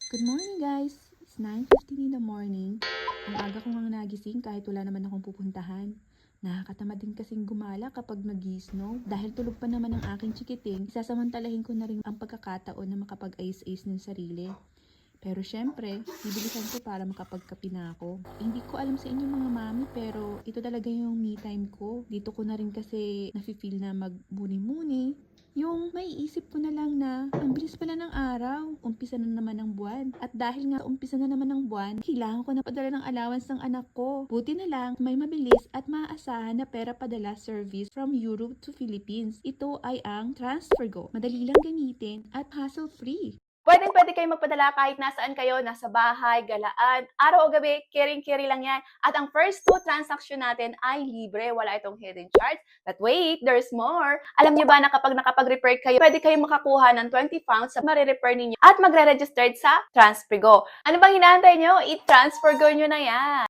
Good morning guys! It's 9:15 in the morning. Ang aga ko ngang nagising kahit wala naman akong pupuntahan. Nakakatamad din kasing gumala kapag nag-snow. Dahil tulog pa naman ang aking chikiting, isasamantalahin ko na rin ang pagkakataon na makapag-ice-ice ng sarili. Pero syempre, bibilisan ko para makapagkape na ako. Hindi ko alam sa inyo mga mami, pero ito talaga yung me time ko. Dito ko na rin kasi nafe-feel na magbuni-muni. Yung maiisip ko na lang na ang bilis pala ng araw, umpisa na naman ng buwan. At dahil nga umpisa na naman ng buwan, kailangan ko na padala ng allowance ng anak ko. Buti na lang, may mabilis at maaasahan na pera padala service from Europe to Philippines. Ito ay ang TransferGo. Madali lang gamitin at hassle-free. Pwedeng-pwede kayo magpadala kahit nasaan kayo, nasa bahay, galaan, araw o gabi, caring-carry lang yan. At ang first 2 transaction natin ay libre, wala itong hidden charge. But wait, there's more. Alam niyo ba na kapag nakapag-repair kayo, pwede kayong makakuha ng 20 pounds sa marirepair ninyo at magre-registered sa TransferGo. Ano bang hinahantay nyo? I-TransferGo nyo na yan!